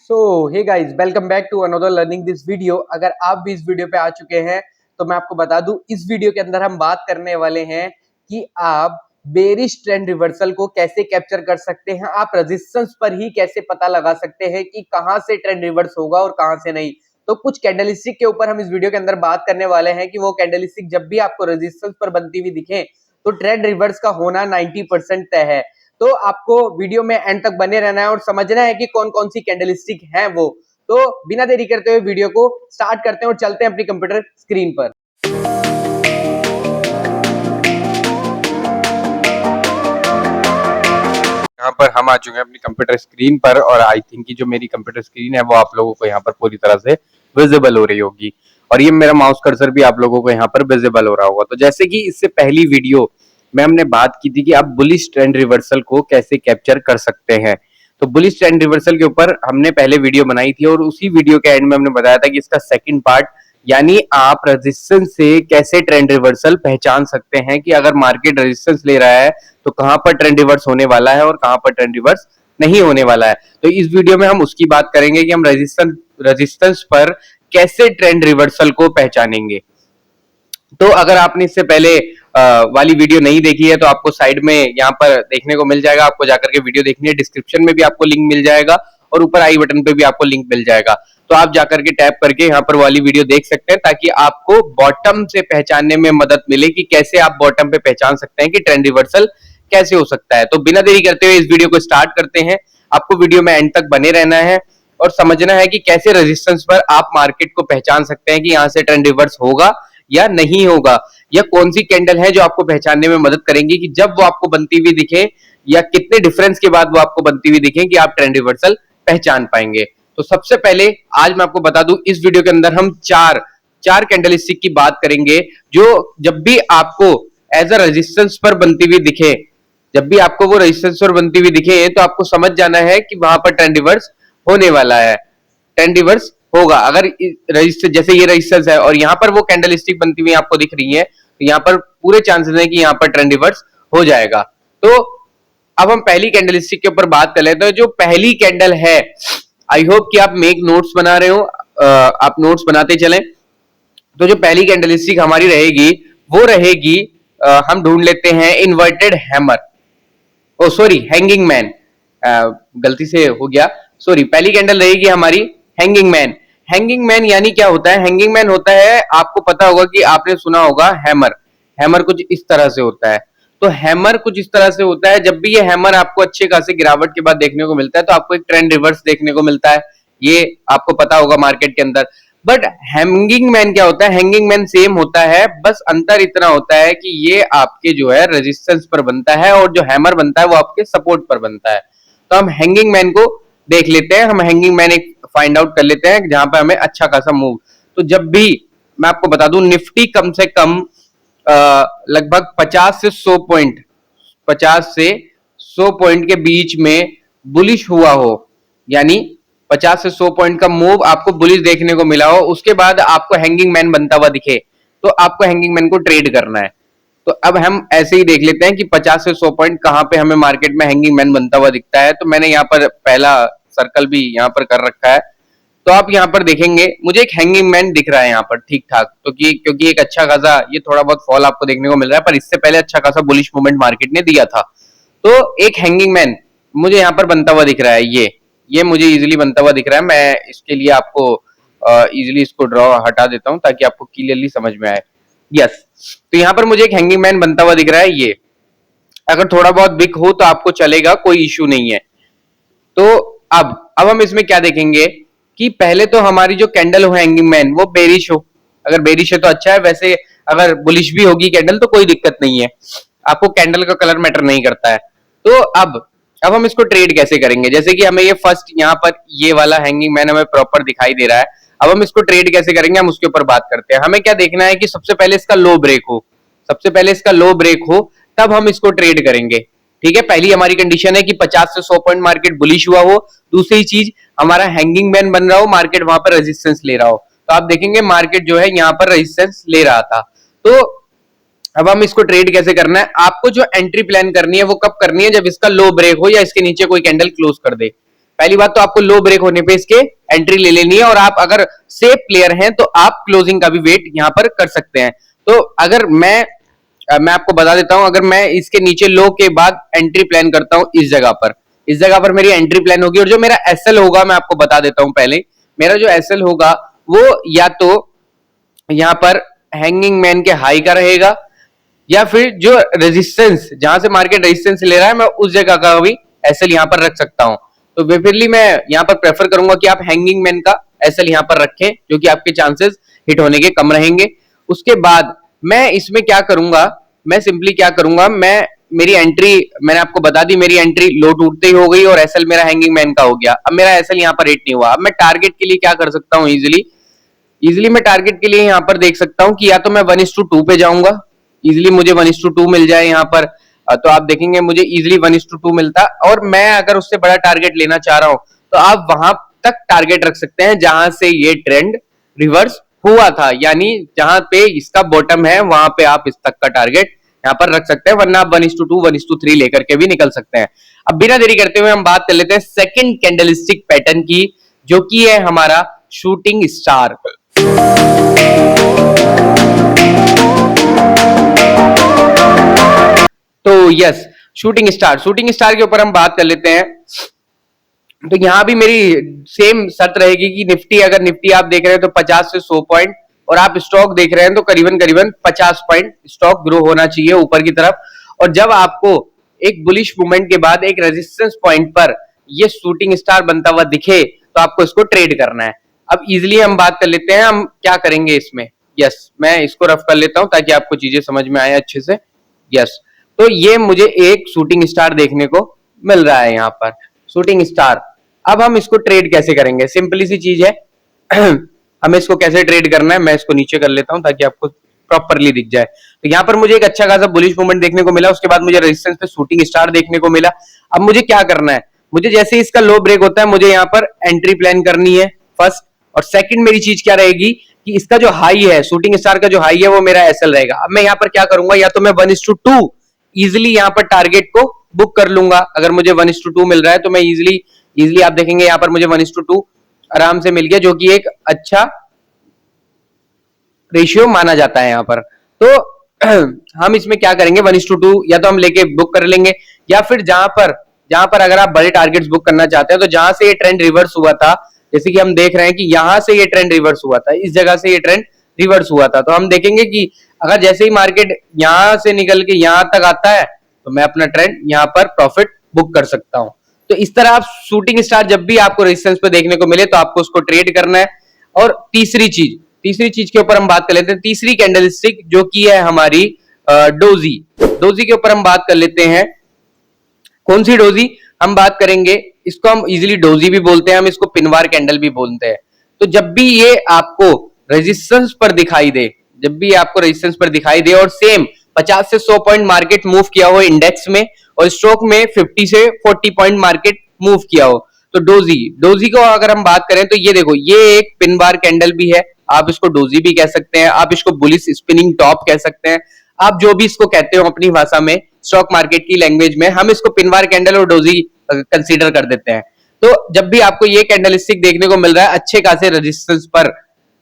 So hey guys, welcome back to another learning this video. अगर आप भी इस वीडियो पे आ चुके हैं तो मैं आपको बता दूं, इस वीडियो के अंदर हम बात करने वाले हैं कि आप बेरिश ट्रेंड रिवर्सल को कैसे कैप्चर कर सकते हैं। आप रेजिस्टेंस पर ही कैसे पता लगा सकते हैं कि कहां से ट्रेंड रिवर्स होगा और कहां से नहीं। तो कुछ कैंडलस्टिक के ऊपर हम इस वीडियो के अंदर बात करने वाले हैं कि वो कैंडलस्टिक जब भी आपको रेजिस्टेंस पर बनती हुई दिखे तो ट्रेंड रिवर्स का होना 90% तय है। तो आपको वीडियो में एंड तक बने रहना है और समझना है कि कौन कौन सी कैंडलस्टिक हैं वो। तो बिना देरी करते हुए वीडियो को स्टार्ट करते हैं और चलते हैं अपनी कंप्यूटर स्क्रीन पर। यहाँ पर हम आ चुके हैं अपनी कंप्यूटर स्क्रीन पर और आई थिंक कि जो मेरी कंप्यूटर स्क्रीन है वो आप लोगों को यहाँ पर पूरी तरह से विजिबल हो रही होगी और ये मेरा माउस कर्सर भी आप लोगों को यहाँ पर विजिबल हो रहा होगा। तो जैसे कि इससे पहली वीडियो में हमने बात की थी कि आप बुलिश ट्रेंड रिवर्सल को कैसे कैप्चर कर सकते हैं, तो बुलिश ट्रेंड रिवर्सल के ऊपर हमने पहले वीडियो बनाई थी और उसी वीडियो के एंड में हमने बताया था कि इसका सेकंड पार्ट यानी आप रेजिस्टेंस से कैसे ट्रेंड रिवर्सल पहचान सकते हैं कि अगर मार्केट रेजिस्टेंस ले रहा है तो कहां पर ट्रेंड रिवर्स होने वाला है और कहां पर ट्रेंड रिवर्स नहीं होने वाला है। तो इस वीडियो में हम उसकी बात करेंगे कि हम रेजिस्टेंस पर कैसे ट्रेंड रिवर्सल को पहचानेंगे। तो अगर आपने इससे पहले वाली वीडियो नहीं देखी है तो आपको साइड में यहाँ पर देखने को मिल जाएगा, आपको जाकर के वीडियो देखनी है, डिस्क्रिप्शन में भी आपको लिंक मिल जाएगा और ऊपर आई बटन पे भी आपको लिंक मिल जाएगा। तो आप जाकर के टैप करके यहाँ पर वाली वीडियो देख सकते हैं ताकि आपको बॉटम से पहचानने में मदद मिले कि कैसे आप बॉटम पे पहचान सकते हैं कि ट्रेंड रिवर्सल कैसे हो सकता है। तो बिना देरी करते हुए इस वीडियो को स्टार्ट करते हैं। आपको वीडियो में एंड तक बने रहना है और समझना है कि कैसे रेजिस्टेंस पर आप मार्केट को पहचान सकते हैं कि यहाँ से ट्रेंड रिवर्स होगा या नहीं होगा, या कौन सी कैंडल है जो आपको पहचानने में मदद करेंगी कि जब वो आपको बनती हुई दिखे या कितने डिफरेंस के बाद वो आपको बनती हुई दिखे कि आप ट्रेंड रिवर्सल पहचान पाएंगे। तो सबसे पहले आज मैं आपको बता दूं, इस वीडियो के अंदर हम चार कैंडलस्टिक की बात करेंगे जो जब भी आपको एज अ रेजिस्टेंस पर बनती हुई दिखे, जब भी आपको वो रेजिस्टेंस पर बनती हुई दिखे तो आपको समझ जाना है कि वहां पर ट्रेंड रिवर्स होने वाला है, ट्रेंड रिवर्स होगा। अगर रजिस्टर जैसे ये रजिस्टेंस है और यहाँ पर वो कैंडलस्टिक बनती हुई आपको दिख रही है तो यहाँ पर पूरे चांसेस है कि यहाँ पर ट्रेंड रिवर्स हो जाएगा। तो अब हम पहली कैंडलस्टिक के ऊपर बात कर लेते हैं। जो पहली कैंडल है, आई होप कि आप मेक नोट्स बना रहे हो, आप नोट्स बनाते चलें। तो जो पहली कैंडलस्टिक हमारी रहेगी वो रहेगी, हम ढूंढ लेते हैं इन्वर्टेड हैमर, ओ सॉरी हैंगिंग मैन, गलती से हो गया, सॉरी। पहली कैंडल रहेगी हमारी हैंगिंग मैन। हैंगिंग मैन यानी क्या होता है? हैंगिंग मैन होता है, आपको पता होगा कि आपने सुना होगा हैमर, हैमर कुछ इस तरह से होता है। तो हैमर कुछ इस तरह से होता है, जब भी ये हैमर आपको अच्छे खासे गिरावट के बाद देखने को मिलता है तो आपको एक ट्रेंड रिवर्स देखने को मिलता है, ये आपको पता होगा मार्केट के अंदर। बट हैंगिंग मैन क्या होता है? हैंगिंग मैन सेम होता है, बस अंतर इतना होता है कि ये आपके जो है रेजिस्टेंस पर बनता है और जो हैमर बनता है वो आपके सपोर्ट पर बनता है। तो हम हैंगिंग मैन को देख लेते हैं, हम हैंगिंग मैन एक फाइंड आउट कर लेते हैं जहां पे हमें अच्छा खासा मूव। तो जब भी मैं आपको बता दूं, निफ्टी कम से कम लगभग 50 से 100 पॉइंट, 50 से 100 पॉइंट के बीच में बुलिश हुआ हो, यानी 50 से 100 पॉइंट का मूव आपको बुलिश देखने को मिला हो, उसके बाद आपको हैंगिंग मैन बनता हुआ दिखे तो आपको हैंगिंग मैन को ट्रेड करना है। तो अब हम ऐसे ही देख लेते हैं कि 50 से 100 पॉइंट कहां पे हमें मार्केट में हैंगिंग मैन बनता हुआ दिखता है। तो मैंने यहाँ पर पहला सर्कल भी यहाँ पर कर रखा है, तो आप यहाँ पर देखेंगे मुझे एक हैंगिंग मैन दिख रहा है यहाँ पर ठीक ठाक, तो क्योंकि एक अच्छा खासा ये थोड़ा बहुत फॉल आपको देखने को मिल रहा है, पर इससे पहले अच्छा खासा बुलिश मूवमेंट मार्केट ने दिया था। तो एक हैंगिंग मैन मुझे यहाँ पर बनता हुआ दिख रहा है, ये मुझे इजिली बनता हुआ दिख रहा है। मैं इसके लिए आपको इजिली इसको ड्रॉ हटा देता हूँ ताकि आपको क्लियरली समझ में आए। यस, तो यहाँ पर मुझे एक हैंगिंग मैन बनता हुआ दिख रहा है, ये अगर थोड़ा बहुत बिग हो तो आपको चलेगा, कोई इश्यू नहीं है। तो अब हम इसमें क्या देखेंगे कि पहले तो हमारी जो कैंडल हो हैंगिंग मैन वो बेरिश हो, अगर बेरिश है तो अच्छा है, वैसे अगर बुलिश भी होगी कैंडल तो कोई दिक्कत नहीं है, आपको कैंडल का कलर मैटर नहीं करता है। तो अब हम इसको ट्रेड कैसे करेंगे? जैसे कि हमें ये फर्स्ट यहाँ पर ये वाला हैंगिंग मैन हमें प्रॉपर दिखाई दे रहा है, अब हम इसको ट्रेड कैसे करेंगे हम उसके ऊपर बात करते हैं। हमें क्या देखना है कि सबसे पहले इसका लो ब्रेक हो, सबसे पहले इसका लो ब्रेक हो तब हम इसको ट्रेड करेंगे। ठीक है, पहली हमारी कंडीशन है कि 50 से 100 पॉइंट मार्केट बुलिश हुआ हो, दूसरी चीज हमारा हैंगिंग मैन बन रहा हो, मार्केट वहां पर रेजिस्टेंस ले रहा हो। तो आप देखेंगे मार्केट जो है यहाँ पर रेजिस्टेंस ले रहा था। तो अब हम इसको ट्रेड कैसे करना है? आपको जो एंट्री प्लान करनी है वो कब करनी है? जब इसका लो ब्रेक हो या इसके नीचे कोई कैंडल क्लोज कर दे। पहली बात तो आपको लो ब्रेक होने पे इसके एंट्री ले लेनी है, और आप अगर सेफ प्लेयर हैं तो आप क्लोजिंग का भी वेट यहां पर कर सकते हैं। तो अगर मैं आपको बता देता हूं, अगर मैं इसके नीचे लो के बाद एंट्री प्लान करता हूं इस जगह पर मेरी एंट्री प्लान होगी, और जो मेरा एसएल होगा मैं आपको बता देता हूं पहले। मेरा जो एसएल होगा वो या तो यहां पर हैंगिंग मैन के हाई का रहेगा, या फिर जो रेजिस्टेंस जहां से मार्केट रेजिस्टेंस ले रहा है मैं उस जगह का भी एसएल यहां पर रख सकता हूं। तो बेसिकली मैं यहां पर प्रेफर करूंगा कि आप हैंगिंग मैन का एसएल यहां पर रखें, जो कि आपके चांसेस हिट होने के कम रहेंगे। उसके बाद मैं इसमें क्या करूंगा, मैं सिंपली क्या करूंगा, मेरी एंट्री मैंने आपको बता दी, मेरी एंट्री लो टूटते ही हो गई और एसएल मेरा हैंगिंग मैन का हो गया। अब मेरा एसएल यहां पर हिट नहीं हुआ। अब मैं टारगेट के लिए क्या कर सकता हूं, इजिली मैं टारगेट के लिए यहां पर देख सकता हूं कि या तो मैं 1:2 पे जाऊंगा, इजिली मुझे 1:2 मिल जाए यहां पर, तो आप देखेंगे मुझे इजिली 1:2 मिलता। और मैं अगर उससे बड़ा टारगेट लेना चाह रहा हूं तो आप वहां तक टारगेट रख सकते हैं जहां से ये ट्रेंड रिवर्स हुआ था, यानी जहां पे इसका बॉटम है वहां पे आप इस तक का टारगेट यहां पर रख सकते हैं, वरना आप 1:2 1:3 लेकर के भी निकल सकते हैं। अब बिना देरी करते हुए हम बात कर लेते हैं सेकंड कैंडलस्टिक पैटर्न की, जो कि है हमारा शूटिंग स्टार। तो यस, शूटिंग स्टार के ऊपर हम बात कर लेते हैं। तो यहां भी मेरी सेम शर्त रहेगी कि अगर निफ्टी आप देख रहे हैं तो 50 से 100 पॉइंट, और आप स्टॉक देख रहे हैं तो करीबन 50 पॉइंट स्टॉक ग्रो होना चाहिए ऊपर की तरफ। और जब आपको एक बुलिश मूवमेंट के बाद एक रेजिस्टेंस पॉइंट पर ये शूटिंग स्टार बनता हुआ दिखे तो आपको इसको ट्रेड करना है। अब इजिली हम बात कर लेते हैं हम क्या करेंगे इसमें। यस, मैं इसको रफ कर लेता हूं ताकि आपको चीजें समझ में आए अच्छे से। यस, तो ये मुझे एक शूटिंग स्टार देखने को मिल रहा है यहाँ पर, शूटिंग स्टार। अब हम इसको ट्रेड कैसे करेंगे, सिंपली सी चीज है हमें इसको कैसे ट्रेड करना है, मैं इसको नीचे कर लेता हूं ताकि आपको प्रॉपरली दिख जाए। तो यहाँ पर मुझे एक अच्छा खासा बुलिश मूवमेंट देखने को मिला, उसके बाद मुझे रेजिस्टेंस पे शूटिंग स्टार देखने को मिला। अब मुझे क्या करना है, मुझे जैसे इसका लो ब्रेक होता है मुझे यहाँ पर एंट्री प्लान करनी है फर्स्ट, और सेकंड मेरी चीज क्या रहेगी कि इसका जो हाई है, शूटिंग स्टार का जो हाई है वो मेरा एसएल रहेगा। अब मैं यहाँ पर क्या करूंगा, या तो मैं 1:2 इजिली यहाँ पर टारगेट को बुक कर लूंगा। अगर मुझे 1:2 मिल रहा है तो मैं इजिली आप देखेंगे यहाँ पर मुझे 1:2 आराम से मिल गया, जो कि एक अच्छा रेशियो माना जाता है यहाँ पर। तो हम इसमें क्या करेंगे, 1:2 या तो हम लेके बुक कर लेंगे, या फिर जहां पर अगर आप बड़े टारगेट्स बुक करना चाहते हैं तो जहां से ये ट्रेंड रिवर्स हुआ था, जैसे कि हम देख रहे हैं कि यहां से ये ट्रेंड रिवर्स हुआ था, इस जगह से ये ट्रेंड रिवर्स हुआ था, तो हम देखेंगे कि अगर जैसे ही मार्केट यहां से निकल के यहां तक आता है तो मैं अपना ट्रेंड यहां पर प्रॉफिट बुक कर सकता हूं। तो इस तरह आप शूटिंग स्टार जब भी आपको रेजिस्टेंस पे देखने को मिले तो आपको उसको ट्रेड करना है। और तीसरी चीज के ऊपर हम बात कर लेते हैं, तीसरी कैंडलस्टिक जो की है हमारी डोजी के ऊपर हम बात कर लेते हैं। कौन सी डोजी हम बात करेंगे, इसको हम इजीली डोजी भी बोलते हैं, हम इसको पिनवार कैंडल भी बोलते हैं। तो जब भी ये आपको रेजिस्टेंस पर दिखाई दे, और सेम 50 से 100 पॉइंट मार्केट मूव किया हो इंडेक्स में, और स्टॉक में 50 से 40 पॉइंट मार्केट मूव किया हो, तो डोजी को अगर हम बात करें तो ये देखो, ये एक पिन बार कैंडल भी है, आप इसको डोजी भी कह सकते हैं, आप इसको बुलिश स्पिनिंग टॉप कह सकते हैं, आप जो भी इसको कहते हो अपनी भाषा में, स्टॉक मार्केट की लैंग्वेज में हम इसको पिनवार कैंडल और डोजी कंसीडर कर देते हैं। तो जब भी आपको ये कैंडलस्टिक देखने को मिल रहा है अच्छे खासे रेजिस्टेंस पर,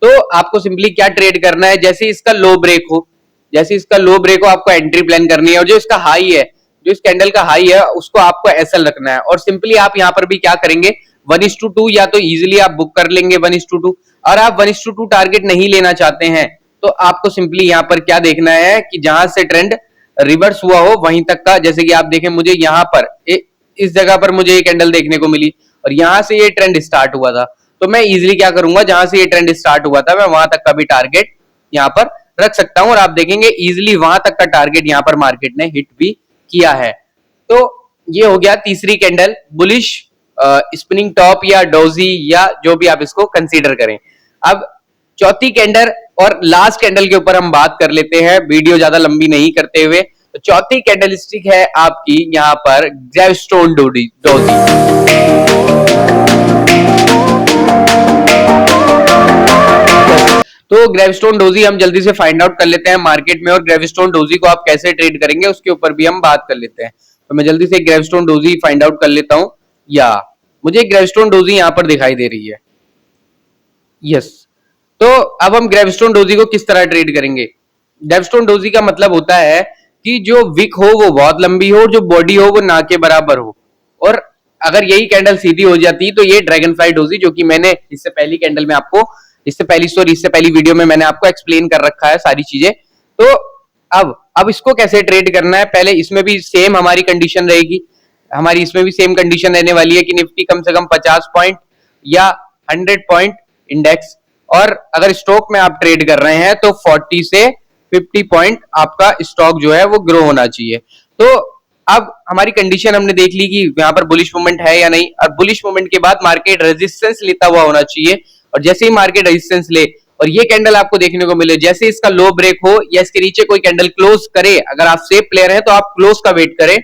तो आपको सिंपली क्या ट्रेड करना है, जैसे इसका लो ब्रेक हो आपको एंट्री प्लान करनी है, और जो इसका हाई है, जो इस कैंडल का हाई है उसको आपको एसएल रखना है। और सिंपली आप यहां पर भी क्या करेंगे, 1:2 या तो इजिली आप बुक कर लेंगे 1:2, और आप 1:2 टारगेट नहीं लेना चाहते हैं तो आपको सिंपली यहां पर क्या देखना है कि जहां से ट्रेंड रिवर्स हुआ हो वहीं तक का, जैसे कि आप देखें मुझे यहां पर इस जगह पर मुझे ये कैंडल देखने को मिली और यहां से ये ट्रेंड स्टार्ट हुआ था, तो मैं इजिली क्या करूंगा, जहां से ये ट्रेंड स्टार्ट हुआ था मैं वहां तक का भी टारगेट यहां पर रख सकता हूं, और आप देखेंगे इजिली वहां तक का टारगेट यहां पर मार्केट ने हिट भी किया है। तो ये हो गया तीसरी कैंडल, बुलिश स्पिनिंग टॉप या डोजी या जो भी आप इसको कंसीडर करें। अब चौथी कैंडल और लास्ट कैंडल के ऊपर हम बात कर लेते हैं, वीडियो ज्यादा लंबी नहीं करते हुए। तो चौथी कैंडलस्टिक है आपकी यहाँ पर ग्रेवस्टोन डोजी। तो ग्रेवस्टोन डोजी हम जल्दी से फाइंड आउट कर लेते हैं मार्केट में, और ग्रेवस्टोन डोजी को आप कैसे ट्रेड करेंगे उसके ऊपर भी हम बात कर लेते हैं। तो मैं जल्दी से ग्रेवस्टोन डोजी फाइंड आउट कर लेता हूं, या मुझे ग्रेवस्टोन डोजी यहाँ पर दिखाई दे रही है। यस, तो अब हम ग्रेवस्टोन डोजी को किस तरह ट्रेड करेंगे। ग्रेवस्टोन डोजी का मतलब होता है कि जो विक हो वो बहुत लंबी हो, जो बॉडी हो वो ना के बराबर हो, और अगर यही कैंडल सीधी हो जाती तो ये ड्रैगन फ्लाई डोजी, जो कि मैंने इससे पहली कैंडल में आपको इससे पहली वीडियो में मैंने आपको एक्सप्लेन कर रखा है सारी चीजें। तो अब इसको कैसे ट्रेड करना है, पहले इसमें भी सेम हमारी कंडीशन रहेगी, हमारी इसमें भी सेम कंडीशन रहने वाली है कि निफ्टी कम से कम 50 पॉइंट या 100 पॉइंट इंडेक्स, और अगर स्टॉक में आप ट्रेड कर रहे हैं तो 40 से 50 पॉइंट आपका स्टॉक जो है वो ग्रो होना चाहिए। तो अब हमारी कंडीशन हमने देख ली कि यहाँ पर बुलिश मूवमेंट है या नहीं, और बुलिश मूवमेंट के बाद मार्केट रेजिस्टेंस लेता हुआ होना चाहिए, और जैसे ही मार्केट रेजिस्टेंस ले और ये कैंडल आपको देखने को मिले, जैसे इसका लो ब्रेक हो या इसके नीचे कोई कैंडल क्लोज करे, अगर आप सेफ प्लेयर हैं तो आप क्लोज का वेट करें,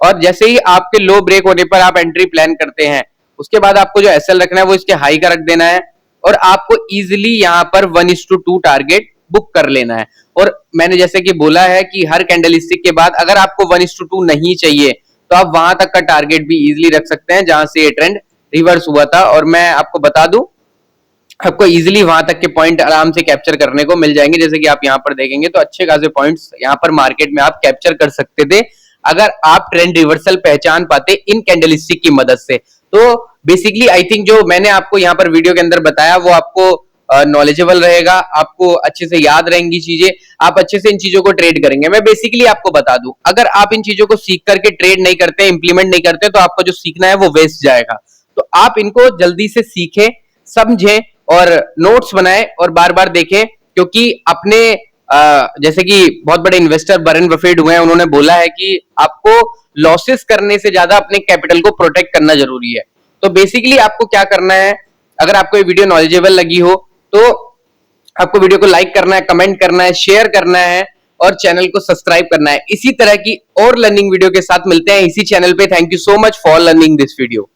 और जैसे ही आपके लो ब्रेक होने पर आप एंट्री प्लान करते हैं, उसके बाद आपको जो एसएल रखना है वो इसके हाई का रख देना है, और आपको इजीली यहाँ पर 1:2 टारगेट बुक कर लेना है। और मैंने जैसे कि बोला है कि हर कैंडलस्टिक के बाद अगर आपको 1:2 नहीं चाहिए तो आप वहां तक का टारगेट भी इजीली रख सकते हैं जहां से ये ट्रेंड रिवर्स हुआ था, और मैं आपको बता दूं आपको इजीली वहां तक के पॉइंट आराम से कैप्चर करने को मिल जाएंगे। जैसे कि आप यहाँ पर देखेंगे तो अच्छे खासे पॉइंट्स यहाँ पर मार्केट में आप कैप्चर कर सकते थे अगर आप ट्रेंड रिवर्सल पहचान पाते इन कैंडलस्टिक की मदद से। तो बेसिकली आई थिंक जो मैंने आपको यहाँ पर वीडियो के अंदर बताया वो आपको नॉलेजेबल रहेगा, आपको अच्छे से याद रहेंगी चीजें, आप अच्छे से इन चीजों को ट्रेड करेंगे। मैं बेसिकली आपको बता दूं, अगर आप इन चीजों को सीख करके ट्रेड नहीं करते, इंप्लीमेंट नहीं करते, तो आपका जो सीखना है वो वेस्ट जाएगा। तो आप इनको जल्दी से सीखें, समझें और नोट्स बनाएं और बार बार देखें, क्योंकि अपने जैसे कि बहुत बड़े इन्वेस्टर वॉरेन बफेट हुए हैं, उन्होंने बोला है कि आपको लॉसेस करने से ज्यादा अपने कैपिटल को प्रोटेक्ट करना जरूरी है। तो बेसिकली आपको क्या करना है, अगर आपको ये वीडियो नॉलेजेबल लगी हो तो आपको वीडियो को लाइक करना है, कमेंट करना है, शेयर करना है और चैनल को सब्सक्राइब करना है। इसी तरह की और लर्निंग वीडियो के साथ मिलते हैं इसी चैनल पे। Thank you so much for learning this video.